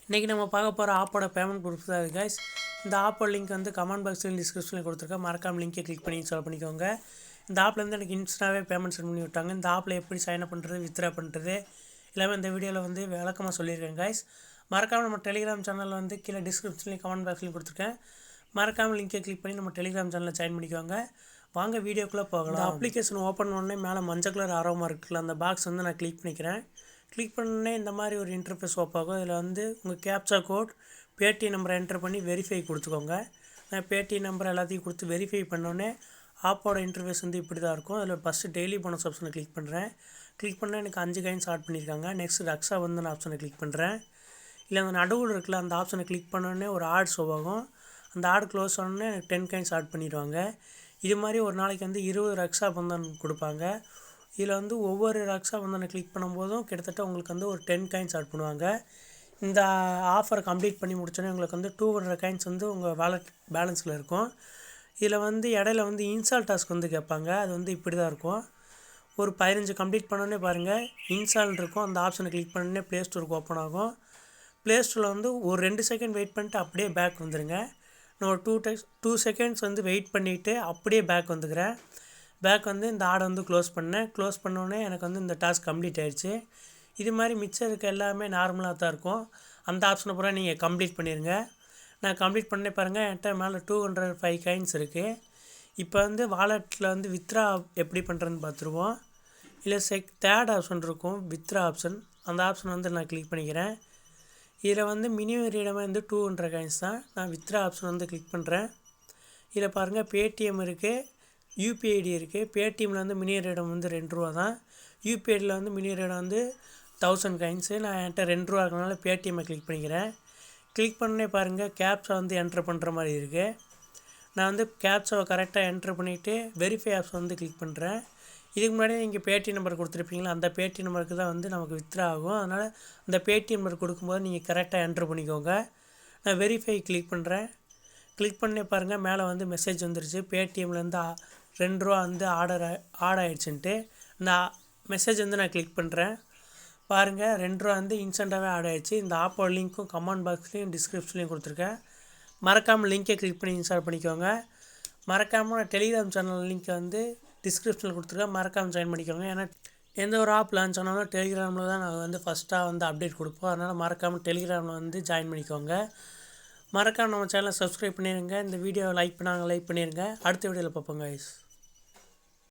இன்றைக்கி நம்ம பார்க்க போகிற ஆப்போட பேமெண்ட் ப்ரூஃப் தான் இது கைஸ். இந்த ஆப்போட லிங்க் வந்து கமெண்ட் பாக்ஸில் டிஸ்கிரிப்ஷனில் கொடுத்துருக்கேன். மறக்காமல் லிங்கை கிளிக் பண்ணி இன்ஸ்டால் பண்ணிக்கோங்க. இந்த ஆப்லேருந்து எனக்கு இன்ஸ்டாவே பேமெண்ட் சென்ட் பண்ணி விட்டாங்க. இந்த ஆப்பில் எப்படி சைன் அப் பண்ணுறது, வித்ட்ரா பண்ணுறது எல்லாமே இந்த வீடியோவில் வந்து விளக்கமாக சொல்லியிருக்கேன் கைஸ். மறக்காமல் நம்ம டெலிகிராம் சேனலில் வந்து கீழே டிஸ்கிரிப்ஷன்லேயும் கமெண்ட் பாக்ஸ்லையும் கொடுத்துருக்கேன். மறக்காமல் லிங்கை கிளிக் பண்ணி நம்ம டெலிகிராம் சேனலில் ஜாயின் பண்ணிக்கோங்க. வாங்க வீடியோக்குள்ளே போகலாம். இந்த அப்ளிகேஷன் ஓப்பன் பண்ணோடனே மேலே மஞ்சள் கலர் ஆரோமா இருக்குல்ல, அந்த பாக்ஸ் வந்து நான் கிளிக் பண்ணிக்கிறேன். கிளிக் பண்ணோடனே இந்த மாதிரி ஒரு இன்டர்ஃபேஸ் ஓப்பன் ஆகும். இதில் வந்து உங்கள் கேப்சா கோட், பேடிஎம் நம்பரை என்டர் பண்ணி வெரிஃபை கொடுத்துக்கோங்க. நான் பேடிஎம் நம்பர் எல்லாத்தையும் கொடுத்து வெரிஃபை பண்ணோடனே ஆப்போட இன்டர்ஃபேஸ் வந்து இப்படி தான் இருக்கும். அதில் ஃபஸ்ட்டு டெய்லி போனஸ் ஆப்ஷனை கிளிக் பண்ணுறேன். கிளிக் பண்ணால் எனக்கு 5 காயின்ஸ் ஆட் பண்ணியிருக்காங்க. நெக்ஸ்ட் ரக்ஸா வந்து நான் ஆப்ஷனை கிளிக் பண்ணுறேன். இல்லை அந்த நடுவில் இருக்குல்ல, அந்த ஆப்ஷனை கிளிக் பண்ணோடனே ஒரு ஆட் ஷோ ஆகும். அந்த ஆட் க்ளோஸ் ஆனோடனே எனக்கு 10 காயின்ஸ் ஆட் பண்ணிடுவாங்க. இது மாதிரி ஒரு நாளைக்கு வந்து 20 ரக்ஸா பந்தன் கொடுப்பாங்க. இதில் வந்து ஒவ்வொரு ரக்ஸா பந்தனை கிளிக் பண்ணும்போதும் கிட்டத்தட்ட உங்களுக்கு வந்து ஒரு 10 காயின்ஸ் ஆட் பண்ணுவாங்க. இந்த ஆஃபரை கம்ப்ளீட் பண்ணி முடிச்சோன்னே உங்களுக்கு வந்து 200 காயின்ஸ் வந்து உங்கள் வாலெட் பேலன்ஸில் இருக்கும். இதில் வந்து இடையில வந்து இன்ஸ்டால் டாஸ்க் வந்து கேட்பாங்க. அது வந்து இப்படி தான் இருக்கும். ஒரு 15 கம்ப்ளீட் பண்ணோன்னே பாருங்கள் இன்ஸ்டால் இருக்கும். அந்த ஆப்ஷனை கிளிக் பண்ணோன்னே ப்ளே ஸ்டோருக்கு ஓப்பன் ஆகும். ப்ளே ஸ்டோரில் வந்து ஒரு 2 செகண்ட் வெயிட் பண்ணிட்டு அப்படியே பேக் வந்துடுங்க. நான் ஒரு 2 செகண்ட்ஸ் வந்து வெயிட் பண்ணிவிட்டு அப்படியே பேக் வந்துக்கிறேன். பேக் வந்து இந்த ஆடை வந்து க்ளோஸ் பண்ணேன். க்ளோஸ் பண்ணோடனே எனக்கு வந்து இந்த டாஸ்க் கம்ப்ளீட் ஆகிடுச்சு. இது மாதிரி மிச்சம் இருக்க எல்லாமே நார்மலாக தான் இருக்கும். அந்த ஆப்ஷனை பூரா நீங்கள் கம்ப்ளீட் பண்ணிடுங்க. நான் கம்ப்ளீட் பண்ணே பாருங்கள், என்கிட்ட மேலே 205 காயின்ஸ் இருக்குது. இப்போ வந்து வாலெட்டில் வந்து வித்ட்ரா எப்படி பண்ணுறதுன்னு பார்த்துருவோம். இல்லை தேர்ட் ஆப்ஷன் இருக்கும், வித்ட்ரா ஆப்ஷன். அந்த ஆப்ஷன் வந்து நான் கிளிக் பண்ணிக்கிறேன். இதில் வந்து மினிமம் ரீடமே வந்து 200 காயின்ஸ் தான். நான் வித்ட்ரா ஆப்ஷன் வந்து கிளிக் பண்ணுறேன். இதில் பாருங்கள் பேடிஎம் இருக்குது, யூபிஐடி இருக்குது. பேடிஎம்மில் வந்து மினி ரேடம் வந்து 2 ரூபா தான். யூபிஐடியில் வந்து மினி ரேடம் வந்து 1000 காயின்ஸு. நான் என்கிட்ட 2 ரூபா இருக்கனால பேடிஎம்மை கிளிக் பண்ணிக்கிறேன். கிளிக் பண்ணே பாருங்கள் கேப்ஸா வந்து என்ட்ரு பண்ணுற மாதிரி இருக்குது. நான் வந்து கேப்ஸாவை கரெக்டாக என்ட்ரு பண்ணிவிட்டு வெரிஃபை ஆப்ஷன் வந்து கிளிக் பண்ணுறேன். இதுக்கு முன்னாடி நீங்கள் பேடிஎம் நம்பர் கொடுத்துருப்பீங்களா, அந்த பேடிஎம் நம்பருக்கு தான் வந்து நமக்கு வித்ட்ரா ஆகும். அதனால் அந்த பேடிஎம் நம்பர் கொடுக்கும்போது நீங்கள் கரெக்டாக என்ட்ரு பண்ணிக்கோங்க. நான் வெரிஃபை கிளிக் பண்ணுறேன். கிளிக் பண்ணி பாருங்கள் மேலே வந்து மெசேஜ் வந்துருச்சு, பேடிஎம்லேருந்து 2 ரூபா வந்து ஆட் ஆகிடுச்சுன்ட்டு. நான் மெசேஜ் வந்து நான் கிளிக் பண்ணுறேன். பாருங்கள் 2 ரூபா வந்து இன்ஸ்டண்ட்டாகவே ஆட் ஆகிடுச்சு. இந்த ஆப்போட லிங்க்கும் கமெண்ட் பாக்ஸ்லேயும் டிஸ்கிரிப்ஷன்லேயும் கொடுத்துருக்கேன். மறக்காமல் லிங்கை கிளிக் பண்ணி இன்ஸ்டால் பண்ணிக்கோங்க. மறக்காமல் டெலிகிராம் சேனல் லிங்க்கை வந்து டிஸ்கிரிப்ஷனில் கொடுத்துருக்கேன். மறக்காமல் ஜாயின் பண்ணிக்கோங்க. ஏன்னா எந்த ஒரு ஆப் லான்ச் ஆனாலும் டெலிகிராமில் தான் நாங்கள் வந்து ஃபஸ்ட்டாக வந்து அப்டேட் கொடுப்போம். அதனால் மறக்காமல் டெலிகிராமில் வந்து ஜாயின் பண்ணிக்கோங்க. மறக்காமல் நம்ம சேனலை சப்ஸ்கிரைப் பண்ணிடுங்க. இந்த வீடியோவை லைக் பண்ணிடுங்க. அடுத்த வீடியோவில் பார்ப்போம் கைஸ்.